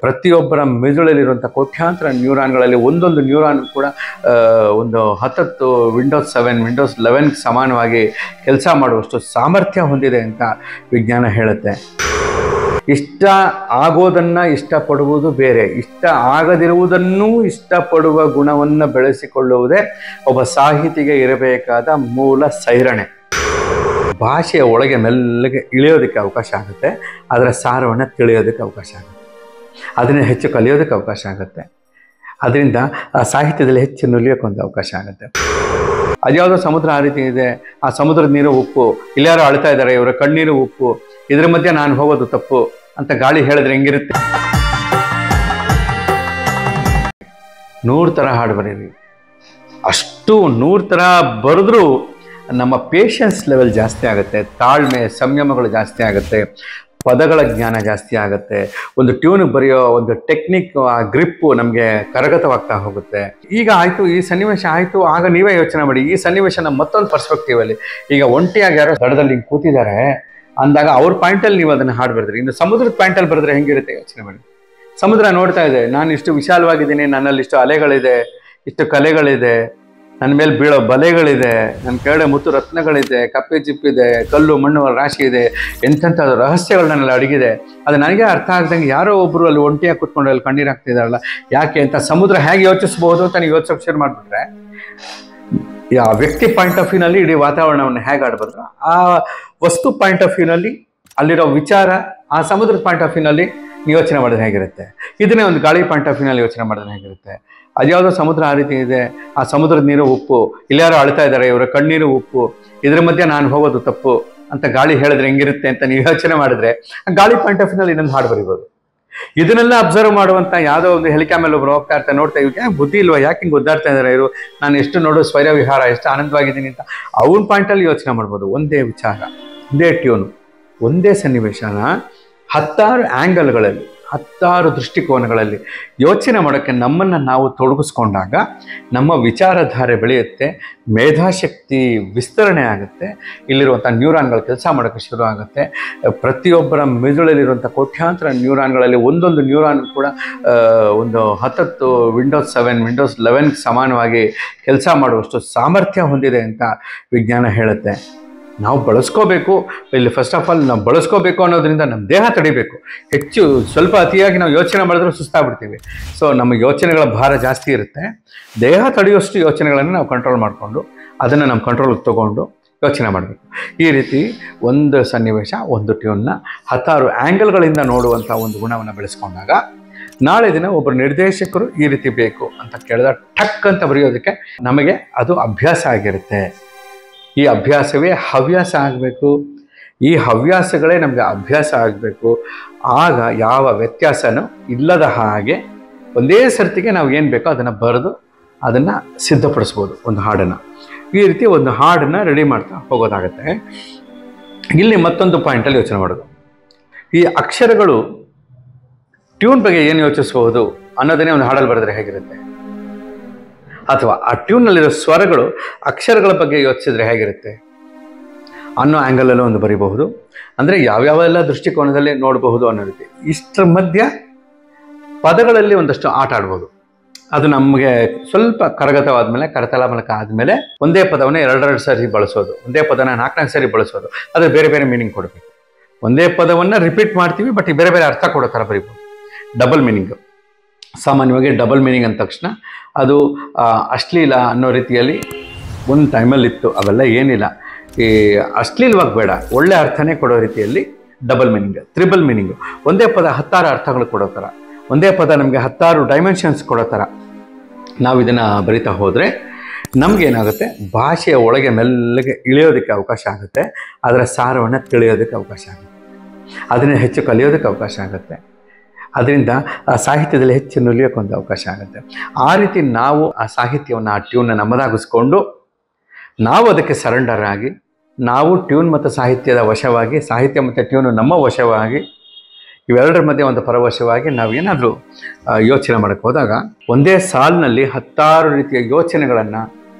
ಪ್ರತಿಯೊಬ್ಬರ ಮೆದುಳಲ್ಲಿರುವಂಥ ಕೋಟ್ಯಾಂತರ ನ್ಯೂರಾನ್ಗಳಲ್ಲಿ ಒಂದೊಂದು ನ್ಯೂರಾನ್ ಕೂಡ ಒಂದು 10 ವಿಂಡೋಸ್ 7 ವಿಂಡೋಸ್ 11 ಸಮಾನವಾಗಿ ಕೆಲಸ ಮಾಡುವಷ್ಟು ಸಾಮರ್ಥ್ಯ ಹೊಂದಿದೆ ಅಂತ ವಿಜ್ಞಾನ ಹೇಳುತ್ತೆ. ಇಷ್ಟ ಆಗೋದನ್ನು ಇಷ್ಟಪಡುವುದು ಬೇರೆ, ಇಷ್ಟ ಆಗದಿರುವುದನ್ನೂ ಇಷ್ಟಪಡುವ ಗುಣವನ್ನು ಬೆಳೆಸಿಕೊಳ್ಳುವುದೇ ಒಬ್ಬ ಸಾಹಿತಿಗೆ ಇರಬೇಕಾದ ಮೂಲ ಸೈರಣೆ. ಭಾಷೆಯ ಒಳಗೆ ಮೆಲ್ಲಗೆ ಇಳಿಯೋದಕ್ಕೆ ಅವಕಾಶ ಆಗುತ್ತೆ, ಅದರ ಸಾರವನ್ನು ತಿಳಿಯೋದಕ್ಕೆ ಅವಕಾಶ ಆಗುತ್ತೆ, ಅದನ್ನು ಹೆಚ್ಚು ಕಲಿಯೋದಕ್ಕೆ ಅವಕಾಶ ಆಗುತ್ತೆ, ಅದರಿಂದ ಆ ಸಾಹಿತ್ಯದಲ್ಲಿ ಹೆಚ್ಚು ನುಲಿಯೋಕ್ಕೊಂದು ಅವಕಾಶ ಆಗುತ್ತೆ. ಅದ್ಯಾವುದೋ ಸಮುದ್ರ ಆ ರೀತಿ ಇದೆ, ಆ ಸಮುದ್ರದ ನೀರು ಉಪ್ಪು, ಇಲ್ಲಾರು ಅಳ್ತಾ ಇದ್ದಾರೆ, ಇವರ ಕಣ್ಣೀರು ಉಪ್ಪು, ಇದ್ರ ಮಧ್ಯೆ ನಾನು ಹೋಗೋದು ತಪ್ಪು ಅಂತ ಗಾಳಿ ಹೇಳಿದ್ರೆ ಹೆಂಗಿರುತ್ತೆ? 100 ಥರ ಹಾಡು ಬರೀರಿ, ಅಷ್ಟು 100 ಥರ ಬರೆದ್ರೂ ನಮ್ಮ ಪೇಷನ್ಸ್ ಲೆವೆಲ್ ಜಾಸ್ತಿ ಆಗುತ್ತೆ, ತಾಳ್ಮೆ ಸಂಯಮಗಳು ಜಾಸ್ತಿ ಆಗುತ್ತೆ, ಪದಗಳ ಜ್ಞಾನ ಜಾಸ್ತಿ ಆಗುತ್ತೆ, ಒಂದು ಟ್ಯೂನಿಗೆ ಬರೆಯೋ ಒಂದು ಟೆಕ್ನಿಕ್, ಆ ಗ್ರಿಪ್ಪು ನಮಗೆ ಕರಗತವಾಗ್ತಾ ಹೋಗುತ್ತೆ. ಈಗ ಆಯಿತು, ಈ ಸನ್ನಿವೇಶ ಆಯಿತು, ಆಗ ನೀವೇ ಯೋಚನೆ ಮಾಡಿ ಈ ಸನ್ನಿವೇಶನ ಮತ್ತೊಂದು ಪರ್ಸ್ಪೆಕ್ಟಿವಲ್ಲಿ. ಈಗ ಒಂಟಿಯಾಗಿ ಯಾರೋ ದಡದಲ್ಲಿ ಕೂತಿದ್ದಾರೆ ಅಂದಾಗ ಅವ್ರ ಪಾಯಿಂಟಲ್ಲಿ ನೀವು ಅದನ್ನು ಹಾಡು ಬರೆದ್ರಿ, ಇನ್ನು ಸಮುದ್ರದ ಪಾಯಿಂಟಲ್ಲಿ ಬರೆದ್ರೆ ಹೆಂಗಿರುತ್ತೆ ಯೋಚನೆ ಮಾಡಿ. ಸಮುದ್ರ ನೋಡ್ತಾ ಇದೆ, ನಾನು ಇಷ್ಟು ವಿಶಾಲವಾಗಿದ್ದೀನಿ, ನನ್ನಲ್ಲಿ ಇಷ್ಟು ಅಲೆಗಳಿದೆ, ಇಷ್ಟು ಕಲೆಗಳಿದೆ, ನನ್ನ ಮೇಲೆ ಬೀಳೋ ಬಲೆಗಳಿದೆ, ನನ್ನ ಕೆಳಗಡೆ ಮುತ್ತು ರತ್ನಗಳಿದೆ, ಕಪ್ಪೆ ಚಿಪ್ಪಿದೆ, ಕಲ್ಲು ಮಣ್ಣು ರಾಶಿ ಇದೆ, ಎಂತೆಂಥ ರಹಸ್ಯಗಳು ನನ್ನಲ್ಲಿ ಅಡಗಿದೆ. ಅದು ನನಗೆ ಅರ್ಥ ಆಗ್ದಂಗೆ ಯಾರೋ ಒಬ್ಬರು ಅಲ್ಲಿ ಒಂಟಿಯಾಗಿ ಕೂತ್ಕೊಂಡು ಅಲ್ಲಿ ಕಣ್ಣೀರು ಹಾಕ್ತಿದಾರಲ್ಲ ಯಾಕೆ ಅಂತ ಸಮುದ್ರ ಹೇಗೆ ಯೋಚಿಸ್ಬೋದು ಅಂತ ನೀವು ಯೋಚಿಸೋಕೆ ಶುರು ಮಾಡಿಬಿಟ್ರೆ, ಆ ವ್ಯಕ್ತಿ ಪಾಯಿಂಟ್ ಆಫ್ ವ್ಯೂನಲ್ಲಿ ಇಡೀ ವಾತಾವರಣವನ್ನು ಹೇಗೆ ಆಡ್ಬಾರ್ದು, ಆ ವಸ್ತು ಪಾಯಿಂಟ್ ಆಫ್ ವ್ಯೂನಲ್ಲಿ ಅಲ್ಲಿರೋ ವಿಚಾರ, ಆ ಸಮುದ್ರದ ಪಾಯಿಂಟ್ ಆಫ್ ವ್ಯೂನಲ್ಲಿ ಯೋಚನೆ ಮಾಡೋದು ಹೇಗಿರುತ್ತೆ, ಇದನ್ನೇ ಒಂದು ಗಾಳಿ ಪಾಯಿಂಟ್ ಆಫ್ ವ್ಯೂನಲ್ಲಿ ಯೋಚನೆ ಮಾಡೋದು ಹೇಗಿರುತ್ತೆ. ಅದ್ಯಾವುದೋ ಸಮುದ್ರ ಆ ರೀತಿ ಇದೆ, ಆ ಸಮುದ್ರದ ನೀರು ಉಪ್ಪು, ಇಲ್ಲಾರು ಅಳ್ತಾ ಇದ್ದಾರೆ, ಇವರ ಕಣ್ಣೀರು ಉಪ್ಪು, ಇದ್ರ ಮಧ್ಯೆ ನಾನು ಹೋಗೋದು ತಪ್ಪು ಅಂತ ಗಾಳಿ ಹೇಳಿದ್ರೆ ಹೆಂಗಿರುತ್ತೆ ಅಂತ ನೀವು ಯೋಚನೆ ಮಾಡಿದ್ರೆ ಆ ಗಾಳಿ ಪಾಯಿಂಟ್ ಆಫ್ ವ್ಯೂನಲ್ಲಿ ಇನ್ನೊಂದು ಹಾಡು ಬರಿಬೋದು. ಇದನ್ನೆಲ್ಲ ಅಬ್ಸರ್ವ್ ಮಾಡುವಂಥ ಯಾವುದೋ ಒಂದು ಹೆಲಿಕಾ ಮೇಲೆ ಒಬ್ರು ಹೋಗ್ತಾ ಇರ್ತಾರೆ, ನೋಡ್ತಾ ಇವ್ರಿಗೆ ಬುದ್ಧಿ ಇಲ್ವಾ, ಯಾಕೆ ಹಿಂಗೆ ಒದ್ದಾಡ್ತಾ ಇದ್ದಾರೆ ಇವರು, ನಾನು ಎಷ್ಟು ನೋಡೋ ಸ್ವೈರ ವಿಹಾರ, ಎಷ್ಟು ಆನಂದವಾಗಿದ್ದೀನಿ ಅಂತ ಅವನ ಪಾಯಿಂಟಲ್ಲಿ ಯೋಚನೆ ಮಾಡ್ಬೋದು. ಒಂದೇ ವಿಚಾರ, ಒಂದೇ ಟ್ಯೂನು, ಒಂದೇ ಸನ್ನಿವೇಶನ 10 ಆ್ಯಂಗಲ್ಗಳಲ್ಲಿ 10 ದೃಷ್ಟಿಕೋನಗಳಲ್ಲಿ ಯೋಚನೆ ಮಾಡೋಕ್ಕೆ ನಮ್ಮನ್ನು ನಾವು ತೊಡಗಿಸ್ಕೊಂಡಾಗ ನಮ್ಮ ವಿಚಾರಧಾರೆ ಬೆಳೆಯುತ್ತೆ, ಮೇಧಾಶಕ್ತಿ ವಿಸ್ತರಣೆ ಆಗುತ್ತೆ, ಇಲ್ಲಿರುವಂಥ ನ್ಯೂರಾನ್ಗಳು ಕೆಲಸ ಮಾಡೋಕ್ಕೆ ಶುರು ಆಗುತ್ತೆ. ಪ್ರತಿಯೊಬ್ಬರ ಮೆದುಳಲ್ಲಿರುವಂಥ ಕೋಟ್ಯಾಂತರ ನ್ಯೂರಾನ್ಗಳಲ್ಲಿ ಒಂದೊಂದು ನ್ಯೂರಾನ್ ಕೂಡ ಒಂದು 10 ವಿಂಡೋಸ್ 7 ವಿಂಡೋಸ್ 11 ಸಮಾನವಾಗಿ ಕೆಲಸ ಮಾಡುವಷ್ಟು ಸಾಮರ್ಥ್ಯ ಹೊಂದಿದೆ ಅಂತ ವಿಜ್ಞಾನ ಹೇಳುತ್ತೆ. ನಾವು ಬಳಸ್ಕೋಬೇಕು. ಇಲ್ಲಿ ಫಸ್ಟ್ ಆಫ್ ಆಲ್ ನಾವು ಬಳಸ್ಕೋಬೇಕು ಅನ್ನೋದ್ರಿಂದ ನಮ್ಮ ದೇಹ ತಡಿಬೇಕು. ಹೆಚ್ಚು ಸ್ವಲ್ಪ ಅತಿಯಾಗಿ ನಾವು ಯೋಚನೆ ಮಾಡಿದ್ರೆ ಸುಸ್ತಾಗ್ಬಿಡ್ತೀವಿ. ಸೊ ನಮ್ಮ ಯೋಚನೆಗಳ ಭಾರ ಜಾಸ್ತಿ ಇರುತ್ತೆ. ದೇಹ ತಡೆಯುವಷ್ಟು ಯೋಚನೆಗಳನ್ನು ನಾವು ಕಂಟ್ರೋಲ್ ಮಾಡಿಕೊಂಡು ಅದನ್ನು ನಮ್ಮ ಕಂಟ್ರೋಲ್ಗೆ ತೊಗೊಂಡು ಯೋಚನೆ ಮಾಡಬೇಕು. ಈ ರೀತಿ ಒಂದು ಸನ್ನಿವೇಶ, ಒಂದು ಟ್ಯೂನ್ನ 10 ಆ್ಯಂಗಲ್ಗಳಿಂದ ನೋಡುವಂಥ ಒಂದು ಗುಣವನ್ನು ಬೆಳೆಸ್ಕೊಂಡಾಗ ನಾಳೆ ದಿನ ಒಬ್ಬರು ನಿರ್ದೇಶಕರು ಈ ರೀತಿ ಬೇಕು ಅಂತ ಕೇಳಿದಾಗ ಟಕ್ ಅಂತ ಬರೆಯೋದಕ್ಕೆ ನಮಗೆ ಅದು ಅಭ್ಯಾಸ ಆಗಿರುತ್ತೆ. ಈ ಅಭ್ಯಾಸವೇ ಹವ್ಯಾಸ ಆಗಬೇಕು. ಈ ಹವ್ಯಾಸಗಳೇ ನಮಗೆ ಅಭ್ಯಾಸ ಆಗಬೇಕು. ಆಗ ಯಾವ ವ್ಯತ್ಯಾಸನೂ ಇಲ್ಲದ ಹಾಗೆ ಒಂದೇ ಸರ್ತಿಗೆ ನಾವು ಏನು ಬೇಕೋ ಅದನ್ನು ಬರೆದು ಅದನ್ನು ಸಿದ್ಧಪಡಿಸ್ಬೋದು ಒಂದು ಹಾಡನ್ನು. ಈ ರೀತಿ ಒಂದು ಹಾಡನ್ನು ರೆಡಿ ಮಾಡ್ತಾ ಹೋಗೋದಾಗತ್ತೆ. ಇಲ್ಲಿ ಮತ್ತೊಂದು ಪಾಯಿಂಟಲ್ಲಿ ಯೋಚನೆ ಮಾಡೋದು, ಈ ಅಕ್ಷರಗಳು ಟ್ಯೂನ್ ಬಗ್ಗೆ ಏನು ಯೋಚಿಸ್ಬೋದು ಅನ್ನೋದನ್ನೇ ಒಂದು ಹಾಡಲ್ಲಿ ಬರೆದ್ರೆ ಹೇಗಿರುತ್ತೆ, ಅಥವಾ ಆ ಟ್ಯೂನ್ನಲ್ಲಿರೋ ಸ್ವರಗಳು ಅಕ್ಷರಗಳ ಬಗ್ಗೆ ಯೋಚಿಸಿದ್ರೆ ಹೇಗಿರುತ್ತೆ ಅನ್ನೋ ಆ್ಯಂಗಲಲ್ಲೂ ಒಂದು ಬರೀಬಹುದು. ಅಂದರೆ ಯಾವ್ಯಾವೆಲ್ಲ ದೃಷ್ಟಿಕೋನದಲ್ಲಿ ನೋಡಬಹುದು ಅನ್ನೋ ರೀತಿ. ಇಷ್ಟರ ಮಧ್ಯ ಪದಗಳಲ್ಲಿ ಒಂದಷ್ಟು ಆಟ ಆಡ್ಬೋದು. ಅದು ನಮಗೆ ಸ್ವಲ್ಪ ಕರಗತವಾದ್ಮೇಲೆ, ಕರತಲಾಮಲಕ ಆದಮೇಲೆ ಒಂದೇ ಪದವನ್ನು 2 ಸಾರಿ ಬಳಸೋದು, ಒಂದೇ ಪದನ 4 ಸಾರಿ ಬಳಸೋದು, ಅದು ಬೇರೆ ಬೇರೆ ಮೀನಿಂಗ್ ಕೊಡಬೇಕು. ಒಂದೇ ಪದವನ್ನು ರಿಪೀಟ್ ಮಾಡ್ತೀವಿ, ಬಟ್ ಬೇರೆ ಬೇರೆ ಅರ್ಥ ಕೊಡೋ ಥರ ಬರೀಬೋದು. ಡಬಲ್ ಮೀನಿಂಗು, ಸಾಮಾನ್ಯವಾಗಿ ಡಬಲ್ ಮೀನಿಂಗ್ ಅಂದ ತಕ್ಷಣ ಅದು ಅಶ್ಲೀಲ ಅನ್ನೋ ರೀತಿಯಲ್ಲಿ ಒಂದು ಟೈಮಲ್ಲಿ ಇತ್ತು. ಅವೆಲ್ಲ ಏನಿಲ್ಲ, ಈ ಅಶ್ಲೀಲವಾಗಿ ಬೇಡ, ಒಳ್ಳೆ ಅರ್ಥನೇ ಕೊಡೋ ರೀತಿಯಲ್ಲಿ ಡಬಲ್ ಮೀನಿಂಗ್, ತ್ರಿಬಲ್ ಮೀನಿಂಗು. ಒಂದೇ ಪದ 10 ಅರ್ಥಗಳು ಕೊಡೋ ಥರ, ಒಂದೇ ಪದ ನಮಗೆ 10 ಡೈಮೆನ್ಷನ್ಸ್ ಕೊಡೋ ಥರ ನಾವು ಇದನ್ನು ಬರಿತಾ ಹೋದರೆ ನಮಗೇನಾಗುತ್ತೆ, ಭಾಷೆಯ ಒಳಗೆ ಮೆಲ್ಲಗೆ ಇಳಿಯೋದಕ್ಕೆ ಅವಕಾಶ ಆಗುತ್ತೆ, ಅದರ ಸಾರವನ್ನು ತಿಳಿಯೋದಕ್ಕೆ ಅವಕಾಶ ಆಗುತ್ತೆ, ಅದನ್ನು ಹೆಚ್ಚು ಕಲಿಯೋದಕ್ಕೆ ಅವಕಾಶ ಆಗುತ್ತೆ, ಅದರಿಂದ ಆ ಸಾಹಿತ್ಯದಲ್ಲಿ ಹೆಚ್ಚು ನುಲಿಯೋಕ್ಕೊಂದು ಅವಕಾಶ ಆಗುತ್ತೆ. ಆ ರೀತಿ ನಾವು ಆ ಸಾಹಿತ್ಯವನ್ನು, ಆ ಟ್ಯೂನ್ನ ನಮ್ಮದಾಗಿಸ್ಕೊಂಡು ನಾವು ಅದಕ್ಕೆ ಸರೆಂಡರ್ ಆಗಿ, ನಾವು ಟ್ಯೂನ್ ಮತ್ತು ಸಾಹಿತ್ಯದ ವಶವಾಗಿ, ಸಾಹಿತ್ಯ ಮತ್ತು ಟ್ಯೂನು ನಮ್ಮ ವಶವಾಗಿ, ಇವೆರಡರ ಮಧ್ಯೆ ಒಂದು ಪರವಶವಾಗಿ ನಾವೇನಾದರೂ ಯೋಚನೆ ಮಾಡೋಕ್ಕೆ ಹೋದಾಗ ಒಂದೇ ಸಾಲಿನಲ್ಲಿ 10 ರೀತಿಯ ಯೋಚನೆಗಳನ್ನು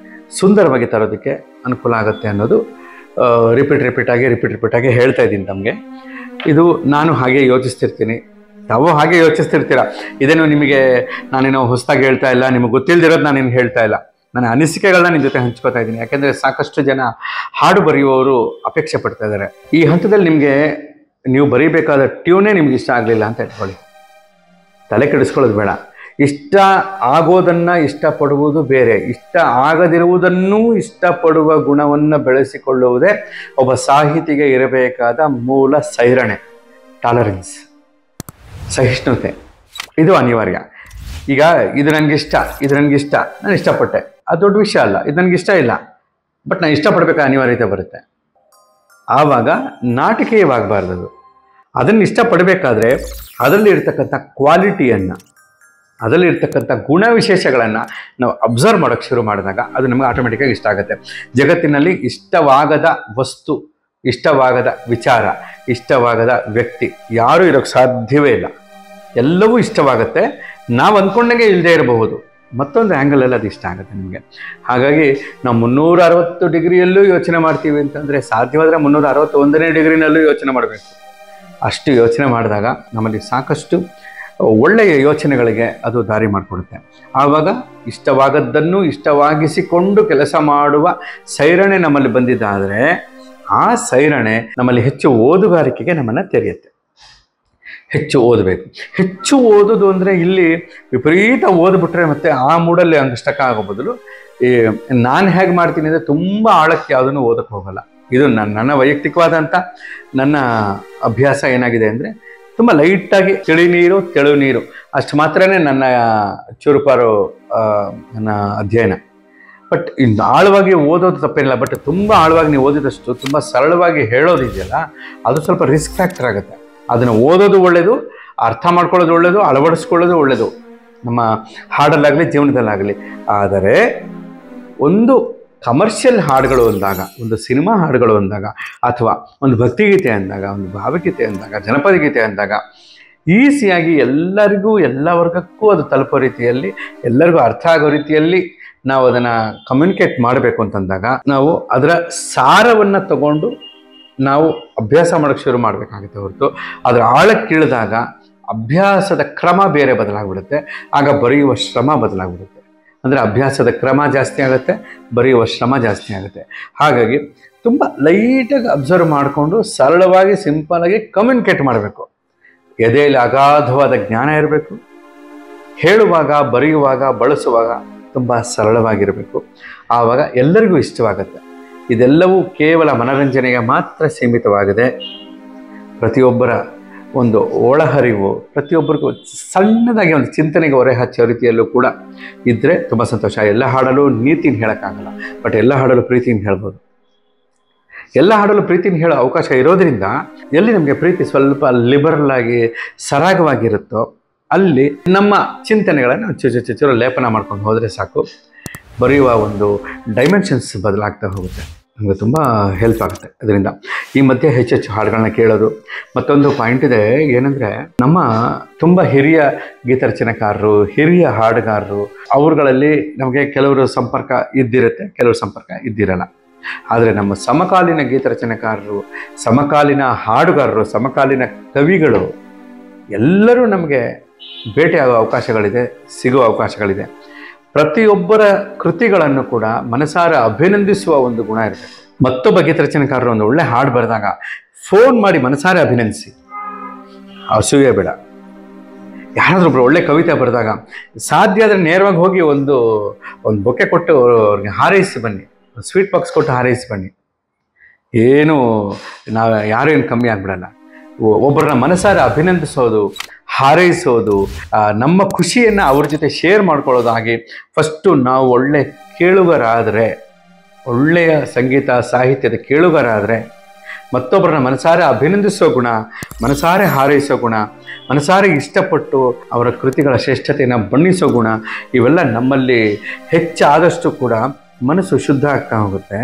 ಸುಂದರವಾಗಿ ತರೋದಕ್ಕೆ ಅನುಕೂಲ ಆಗುತ್ತೆ ಅನ್ನೋದು ರಿಪೀಟ್ ಆಗಿ ಹೇಳ್ತಾ ಇದ್ದೀನಿ ತಮಗೆ. ಇದು ನಾನು ಹಾಗೆ ಯೋಚಿಸ್ತಿರ್ತೀನಿ. ತಾವು ಹಾಗೆ ಯೋಚಿಸ್ತಿರ್ತೀರ. ಇದೇನು ನಿಮಗೆ ನಾನೇನೋ ಹೊಸದಾಗಿ ಹೇಳ್ತಾ ಇಲ್ಲ, ನಿಮಗೆ ಗೊತ್ತಿಲ್ಲದಿರೋದು ನಾನೇನು ಹೇಳ್ತಾ ಇಲ್ಲ, ನನ್ನ ಅನಿಸಿಕೆಗಳನ್ನ ನಿಮ್ಮ ಜೊತೆ ಹಂಚ್ಕೋತಾ ಇದ್ದೀನಿ. ಯಾಕೆಂದರೆ ಸಾಕಷ್ಟು ಜನ ಹಾಡು ಬರೆಯುವವರು ಅಪೇಕ್ಷೆ ಪಡ್ತಾ ಇದ್ದಾರೆ. ಈ ಹಂತದಲ್ಲಿ ನಿಮಗೆ ನೀವು ಬರೀಬೇಕಾದ ಟ್ಯೂನೇ ನಿಮ್ಗೆ ಇಷ್ಟ ಆಗಲಿಲ್ಲ ಅಂತ ಇಟ್ಕೊಳ್ಳಿ, ತಲೆ ಕೆಡಿಸ್ಕೊಳ್ಳೋದು ಬೇಡ. ಇಷ್ಟ ಆಗೋದನ್ನು ಇಷ್ಟಪಡುವುದು ಬೇರೆ, ಇಷ್ಟ ಆಗದಿರುವುದನ್ನೂ ಇಷ್ಟಪಡುವ ಗುಣವನ್ನು ಬೆಳೆಸಿಕೊಳ್ಳುವುದೇ ಒಬ್ಬ ಸಾಹಿತಿಗೆ ಇರಬೇಕಾದ ಮೂಲ ಸೈರಣೆ, ಟಾಲರೆನ್ಸ್, ಸಹಿಷ್ಣುತೆ. ಇದು ಅನಿವಾರ್ಯ. ಈಗ ಇದು ನನಗಿಷ್ಟ, ಇದು ನನಗಿಷ್ಟ, ನಾನು ಇಷ್ಟಪಟ್ಟೆ, ಅದು ದೊಡ್ಡ ವಿಷಯ ಅಲ್ಲ. ಇದು ನನಗಿಷ್ಟ ಇಲ್ಲ, ಬಟ್ ನಾನು ಇಷ್ಟಪಡಬೇಕಾದ ಅನಿವಾರ್ಯತೆ ಬರುತ್ತೆ. ಆವಾಗ ನಾಟಕೀಯವಾಗಬಾರ್ದು. ಅದನ್ನು ಇಷ್ಟಪಡಬೇಕಾದ್ರೆ ಅದರಲ್ಲಿ ಇರ್ತಕ್ಕಂಥ ಕ್ವಾಲಿಟಿಯನ್ನು, ಅದರಲ್ಲಿ ಇರ್ತಕ್ಕಂಥ ಗುಣವಿಶೇಷಗಳನ್ನು ನಾವು ಅಬ್ಸರ್ವ್ ಮಾಡೋಕ್ಕೆ ಶುರು ಮಾಡಿದಾಗ ಅದು ನಮಗೆ ಆಟೋಮೆಟಿಕ್ಕಾಗಿ ಇಷ್ಟ ಆಗುತ್ತೆ. ಜಗತ್ತಿನಲ್ಲಿ ಇಷ್ಟವಾಗದ ವಸ್ತು, ಇಷ್ಟವಾಗದ ವಿಚಾರ, ಇಷ್ಟವಾಗದ ವ್ಯಕ್ತಿ ಯಾರೂ ಇರೋಕ್ಕೆ ಸಾಧ್ಯವೇ ಇಲ್ಲ. ಎಲ್ಲವೂ ಇಷ್ಟವಾಗುತ್ತೆ. ನಾವು ಅಂದ್ಕೊಂಡಂಗೆ ಇಲ್ಲದೆ ಇರಬಹುದು, ಮತ್ತೊಂದು ಆ್ಯಂಗಲಲ್ಲಿ ಅದು ಇಷ್ಟ ಆಗುತ್ತೆ ನಿಮಗೆ. ಹಾಗಾಗಿ ನಾವು 360 ಡಿಗ್ರಿಯಲ್ಲೂ ಯೋಚನೆ ಮಾಡ್ತೀವಿ ಅಂತಂದರೆ ಸಾಧ್ಯವಾದರೆ 361ನೇ ಡಿಗ್ರಿನಲ್ಲೂ ಯೋಚನೆ ಮಾಡಬೇಕು. ಅಷ್ಟು ಯೋಚನೆ ಮಾಡಿದಾಗ ನಮ್ಮಲ್ಲಿ ಸಾಕಷ್ಟು ಒಳ್ಳೆಯ ಯೋಚನೆಗಳಿಗೆ ಅದು ದಾರಿ ಮಾಡಿಕೊಡುತ್ತೆ. ಆವಾಗ ಇಷ್ಟವಾಗದ್ದನ್ನು ಇಷ್ಟವಾಗಿಸಿಕೊಂಡು ಕೆಲಸ ಮಾಡುವ ಸೈರಣೆ ನಮ್ಮಲ್ಲಿ ಬಂದಿದ್ದಾದರೆ ಆ ಸೈರಣೆ ನಮ್ಮಲ್ಲಿ ಹೆಚ್ಚು ಓದುಗಾರಿಕೆಗೆ ನಮ್ಮನ್ನು ತೆರೆಯುತ್ತೆ. ಹೆಚ್ಚು ಓದಬೇಕು. ಹೆಚ್ಚು ಓದೋದು ಅಂದರೆ ಇಲ್ಲಿ ವಿಪರೀತ ಓದ್ಬಿಟ್ರೆ ಮತ್ತೆ ಆ ಮೂಡಲ್ಲಿ ಅಂಗಷ್ಟಕ ಆಗೋ ಬದಲು ನಾನು ಹೇಗೆ ಮಾಡ್ತೀನಿ ಅಂದರೆ ತುಂಬ ಆಳಕ್ಕೆ ಯಾವುದನ್ನು ಓದಕ್ಕೆ ಹೋಗಲ್ಲ. ಇದು ನನ್ನ ವೈಯಕ್ತಿಕವಾದಂಥ ನನ್ನ ಅಭ್ಯಾಸ ಏನಾಗಿದೆ ಅಂದರೆ ತುಂಬ ಲೈಟಾಗಿ ತೆಳು ನೀರು ಅಷ್ಟು ಮಾತ್ರನೇ ನನ್ನ ಚುರುಪಾರು ನನ್ನ ಅಧ್ಯಯನ. ಬಟ್ ಇನ್ನು ಆಳವಾಗಿ ಓದೋದು ತಪ್ಪೇನಿಲ್ಲ. ಬಟ್ ತುಂಬ ಆಳವಾಗಿ ನೀವು ಓದಿದಷ್ಟು ತುಂಬ ಸರಳವಾಗಿ ಹೇಳೋದಿದೆಯಲ್ಲ, ಅದು ಸ್ವಲ್ಪ ರಿಸ್ಕ್ ಫ್ಯಾಕ್ಟರ್ ಆಗುತ್ತೆ. ಅದನ್ನು ಓದೋದು ಒಳ್ಳೆಯದು, ಅರ್ಥ ಮಾಡ್ಕೊಳ್ಳೋದು ಒಳ್ಳೆಯದು, ಅಳವಡಿಸ್ಕೊಳ್ಳೋದು ಒಳ್ಳೆಯದು, ನಮ್ಮ ಹಾಡಲ್ಲಾಗಲಿ ಜೀವನದಲ್ಲಾಗಲಿ. ಆದರೆ ಒಂದು ಕಮರ್ಷಿಯಲ್ ಹಾಡುಗಳು ಅಂದಾಗ, ಒಂದು ಸಿನಿಮಾ ಹಾಡುಗಳು ಅಂದಾಗ, ಅಥವಾ ಒಂದು ಭಕ್ತಿಗೀತೆ ಅಂದಾಗ, ಒಂದು ಭಾವಗೀತೆ ಅಂದಾಗ, ಜನಪದ ಗೀತೆ ಅಂದಾಗ ಈಸಿಯಾಗಿ ಎಲ್ಲರಿಗೂ ಎಲ್ಲ ವರ್ಗಕ್ಕೂ ಅದು ತಲುಪೋ ರೀತಿಯಲ್ಲಿ, ಎಲ್ಲರಿಗೂ ಅರ್ಥ ಆಗೋ ರೀತಿಯಲ್ಲಿ ನಾವು ಅದನ್ನು ಕಮ್ಯುನಿಕೇಟ್ ಮಾಡಬೇಕು ಅಂತಂದಾಗ ನಾವು ಅದರ ಸಾರವನ್ನು ತಗೊಂಡು ನಾವು ಅಭ್ಯಾಸ ಮಾಡೋಕ್ಕೆ ಶುರು ಮಾಡಬೇಕಾಗುತ್ತೆ ಹೊರತು ಅದರ ಆಳಕ್ಕೆ ಇಳಿದಾಗ ಅಭ್ಯಾಸದ ಕ್ರಮ ಬೇರೆ ಬದಲಾಗ್ಬಿಡುತ್ತೆ. ಆಗ ಬರೆಯುವ ಶ್ರಮ ಬದಲಾಗ್ಬಿಡುತ್ತೆ. ಅಂದರೆ ಅಭ್ಯಾಸದ ಕ್ರಮ ಜಾಸ್ತಿ ಆಗುತ್ತೆ, ಬರೆಯುವ ಶ್ರಮ ಜಾಸ್ತಿ ಆಗುತ್ತೆ. ಹಾಗಾಗಿ ತುಂಬ ಲೈಟಾಗಿ ಅಬ್ಸರ್ವ್ ಮಾಡಿಕೊಂಡು ಸರಳವಾಗಿ ಸಿಂಪಲಾಗಿ ಕಮ್ಯುನಿಕೇಟ್ ಮಾಡಬೇಕು. ಎದೆಯಲ್ಲಿ ಅಗಾಧವಾದ ಜ್ಞಾನ ಇರಬೇಕು. ಹೇಳುವಾಗ, ಬರೆಯುವಾಗ, ಬಳಸುವಾಗ ತುಂಬ ಸರಳವಾಗಿರಬೇಕು. ಆವಾಗ ಎಲ್ಲರಿಗೂ ಇಷ್ಟವಾಗುತ್ತೆ. ಇದೆಲ್ಲವೂ ಕೇವಲ ಮನರಂಜನೆಗೆ ಮಾತ್ರ ಸೀಮಿತವಾಗಿದೆ. ಪ್ರತಿಯೊಬ್ಬರ ಒಂದು ಒಳಹರಿವು, ಪ್ರತಿಯೊಬ್ಬರಿಗೂ ಸಣ್ಣದಾಗಿ ಒಂದು ಚಿಂತನೆಗೆ ಹೊರೆ ಹಚ್ಚೋ ರೀತಿಯಲ್ಲೂ ಕೂಡ ಇದ್ದರೆ ತುಂಬ ಸಂತೋಷ. ಎಲ್ಲ ಹಾಡಲು ನೀತಿನ ಹೇಳೋಕ್ಕಾಗಲ್ಲ, ಬಟ್ ಎಲ್ಲ ಹಾಡಲು ಪ್ರೀತಿನ ಹೇಳ್ಬೋದು. ಎಲ್ಲ ಹಾಡಲು ಪ್ರೀತಿನ ಹೇಳೋ ಅವಕಾಶ ಇರೋದ್ರಿಂದ ಎಲ್ಲಿ ನಮಗೆ ಪ್ರೀತಿ ಸ್ವಲ್ಪ ಲಿಬರಲ್ ಆಗಿ ಸರಾಗವಾಗಿರುತ್ತೋ ಅಲ್ಲಿ ನಮ್ಮ ಚಿಂತನೆಗಳನ್ನು ಚೂರು ಲೇಪನ ಮಾಡ್ಕೊಂಡು ಹೋದರೆ ಸಾಕು. ಬರೆಯುವ ಒಂದು ಡೈಮೆನ್ಷನ್ಸ್ ಬದಲಾಗ್ತಾ ಹೋಗುತ್ತೆ. ನಮಗೆ ತುಂಬ ಹೆಲ್ಪ್ ಆಗುತ್ತೆ ಅದರಿಂದ. ಈ ಮಧ್ಯೆ ಹೆಚ್ಚೆಚ್ಚು ಹಾಡುಗಳನ್ನ ಕೇಳೋದು. ಮತ್ತೊಂದು ಪಾಯಿಂಟ್ ಇದೆ, ಏನಂದರೆ ನಮ್ಮ ತುಂಬ ಹಿರಿಯ ಗೀತರಚನೆಕಾರರು, ಹಿರಿಯ ಹಾಡುಗಾರರು, ಅವ್ರುಗಳಲ್ಲಿ ನಮಗೆ ಕೆಲವರು ಸಂಪರ್ಕ ಇದ್ದಿರುತ್ತೆ, ಕೆಲವರು ಸಂಪರ್ಕ ಇದ್ದಿರಲ್ಲ. ಆದರೆ ನಮ್ಮ ಸಮಕಾಲೀನ ಗೀತರಚನೆಕಾರರು, ಸಮಕಾಲೀನ ಹಾಡುಗಾರರು, ಸಮಕಾಲೀನ ಕವಿಗಳು ಎಲ್ಲರೂ ನಮಗೆ ಭೇಟಿಯಾಗುವ ಅವಕಾಶಗಳಿದೆ, ಸಿಗುವ ಅವಕಾಶಗಳಿದೆ. ಪ್ರತಿಯೊಬ್ಬರ ಕೃತಿಗಳನ್ನು ಕೂಡ ಮನಸಾರ ಅಭಿನಂದಿಸುವ ಒಂದು ಗುಣ ಇರಬೇಕು. ಮತ್ತೊಬ್ಬ ಗೀತರಚನೆಕಾರರು ಒಂದು ಒಳ್ಳೆ ಹಾಡು ಬರೆದಾಗ ಫೋನ್ ಮಾಡಿ ಮನಸಾರೆ ಅಭಿನಂದಿಸಿ, ಅಸೂಯೆ ಬೇಡ. ಯಾರಾದ್ರೂ ಒಬ್ಬರು ಒಳ್ಳೆ ಕವಿತೆ ಬರೆದಾಗ ಸಾಧ್ಯ ಆದರೆ ನೇರವಾಗಿ ಹೋಗಿ ಒಂದು ಬೊಕ್ಕೆ ಕೊಟ್ಟು ಅವ್ರಿಗೆ ಹಾರೈಸಿ ಬನ್ನಿ, ಸ್ವೀಟ್ ಬಾಕ್ಸ್ ಕೊಟ್ಟು ಹಾರೈಸಿ ಬನ್ನಿ. ಏನು ನಾವು ಯಾರೇನು ಕಮ್ಮಿ ಆಗಿಬಿಡಲ್ಲ. ಒಬ್ಬರನ್ನ ಮನಸಾರ ಅಭಿನಂದಿಸೋದು, ಹಾರೈಸೋದು, ನಮ್ಮ ಖುಷಿಯನ್ನು ಅವ್ರ ಜೊತೆ ಶೇರ್ ಮಾಡ್ಕೊಳ್ಳೋದು. ಹಾಗೆ ಫಸ್ಟು ನಾವು ಒಳ್ಳೆ ಕೇಳುಗರಾದರೆ, ಒಳ್ಳೆಯ ಸಂಗೀತ ಸಾಹಿತ್ಯದ ಕೇಳುಗರಾದರೆ ಮತ್ತೊಬ್ಬರನ್ನ ಮನಸಾರೆ ಅಭಿನಂದಿಸೋ ಗುಣ, ಮನಸಾರೆ ಹಾರೈಸೋ ಗುಣ, ಮನಸಾರೆ ಇಷ್ಟಪಟ್ಟು ಅವರ ಕೃತಿಗಳ ಶ್ರೇಷ್ಠತೆಯನ್ನು ಬಣ್ಣಿಸೋ ಗುಣ, ಇವೆಲ್ಲ ನಮ್ಮಲ್ಲಿ ಹೆಚ್ಚಾದಷ್ಟು ಕೂಡ ಮನಸ್ಸು ಶುದ್ಧ ಆಗ್ತಾ ಹೋಗುತ್ತೆ.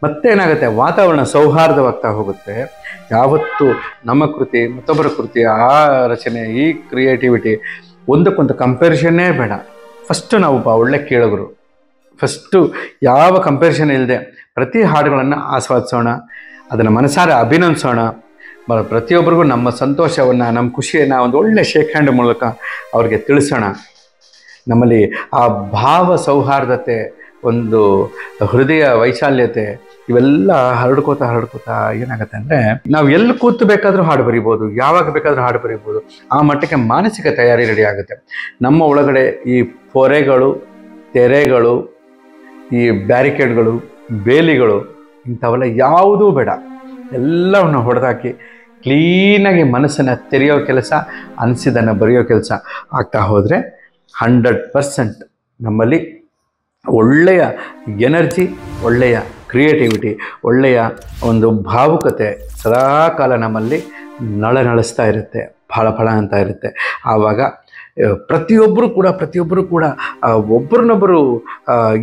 ಮತ್ತೇನಾಗುತ್ತೆ, ವಾತಾವರಣ ಸೌಹಾರ್ದವಾಗ್ತಾ ಹೋಗುತ್ತೆ. ಯಾವತ್ತು ನಮ್ಮ ಕೃತಿ ಮತ್ತೊಬ್ಬರ ಕೃತಿ, ಆ ರಚನೆ, ಈ ಕ್ರಿಯೇಟಿವಿಟಿ ಒಂದಕ್ಕೊಂದು ಕಂಪ್ಯಾರಿಸನ್ನೇ ಬೇಡ. ಫಸ್ಟು ನಾವು ಒಳ್ಳೆ ಕೇಳುಗರು, ಫಸ್ಟು ಯಾವ ಕಂಪ್ಯಾರಿಸನ್ ಇಲ್ಲದೆ ಪ್ರತಿ ಹಾಡುಗಳನ್ನು ಆಸ್ವಾದಿಸೋಣ, ಅದನ್ನು ಮನಸಾರ ಅಭಿನಂದಿಸೋಣ. ಪ್ರತಿಯೊಬ್ಬರಿಗೂ ನಮ್ಮ ಸಂತೋಷವನ್ನು, ನಮ್ಮ ಖುಷಿಯನ್ನು ಒಂದು ಒಳ್ಳೆಯ ಶೇಕ್ ಹ್ಯಾಂಡ್ ಮೂಲಕ ಅವ್ರಿಗೆ ತಿಳಿಸೋಣ. ನಮ್ಮಲ್ಲಿ ಆ ಭಾವ ಸೌಹಾರ್ದತೆ, ಒಂದು ಹೃದಯ ವೈಶಾಲ್ಯತೆ ಇವೆಲ್ಲ ಹರಡ್ಕೋತಾ ಏನಾಗುತ್ತೆ ಅಂದರೆ ನಾವು ಎಲ್ಲಿ ಕೂತು ಬೇಕಾದರೂ ಹಾಡು ಬರಿಬೋದು, ಯಾವಾಗ ಬೇಕಾದರೂ ಹಾಡು ಬರಿಬೋದು. ಆ ಮಟ್ಟಕ್ಕೆ ಮಾನಸಿಕ ತಯಾರಿ ರೆಡಿ ಆಗುತ್ತೆ. ನಮ್ಮ ಒಳಗಡೆ ಈ ಪೊರೆಗಳು, ತೆರೆಗಳು, ಈ ಬ್ಯಾರಿಕೇಡ್ಗಳು, ಬೇಲಿಗಳು ಇಂಥವೆಲ್ಲ ಯಾವುದೂ ಬೇಡ. ಎಲ್ಲವನ್ನು ಹೊಡೆದಾಕಿ ಕ್ಲೀನಾಗಿ ಮನಸ್ಸನ್ನು ತೆರೆಯೋ ಕೆಲಸ, ಅನಿಸಿದ್ದನ್ನು ಬರೆಯೋ ಕೆಲಸ ಆಗ್ತಾ ಹೋದರೆ 100% ನಮ್ಮಲ್ಲಿ ಒಳ್ಳೆಯ ಎನರ್ಜಿ, ಒಳ್ಳೆಯ ಕ್ರಿಯೇಟಿವಿಟಿ, ಒಳ್ಳೆಯ ಒಂದು ಭಾವುಕತೆ ಸದಾಕಾಲ ನಮ್ಮಲ್ಲಿ ನಳನಳಿಸ್ತಾ ಇರುತ್ತೆ, ಫಳ ಅಂತ ಇರುತ್ತೆ. ಆವಾಗ ಪ್ರತಿಯೊಬ್ಬರು ಕೂಡ ಒಬ್ಬರನ್ನೊಬ್ಬರು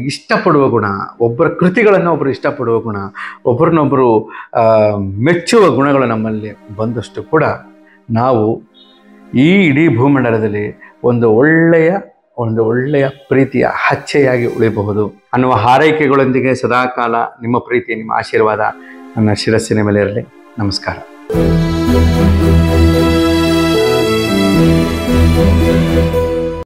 ಇಷ್ಟಪಡುವ ಗುಣ, ಒಬ್ಬರ ಕೃತಿಗಳನ್ನು ಒಬ್ಬರು ಇಷ್ಟಪಡುವ ಗುಣ, ಒಬ್ಬರನ್ನೊಬ್ಬರು ಮೆಚ್ಚುವ ಗುಣಗಳು ನಮ್ಮಲ್ಲಿ ಬಂದಷ್ಟು ಕೂಡ ನಾವು ಈ ಇಡೀ ಭೂಮಂಡಲದಲ್ಲಿ ಒಂದು ಒಳ್ಳೆಯ ಪ್ರೀತಿಯ ಹಚ್ಚೆಯಾಗಿ ಉಳಿಬಹುದು ಅನ್ನುವ ಹಾರೈಕೆಗಳೊಂದಿಗೆ ಸದಾಕಾಲ ನಿಮ್ಮ ಪ್ರೀತಿ, ನಿಮ್ಮ ಆಶೀರ್ವಾದ ನನ್ನ ಶಿರಸ್ಸಿನ ಮೇಲೆ ಇರಲಿ. ನಮಸ್ಕಾರ.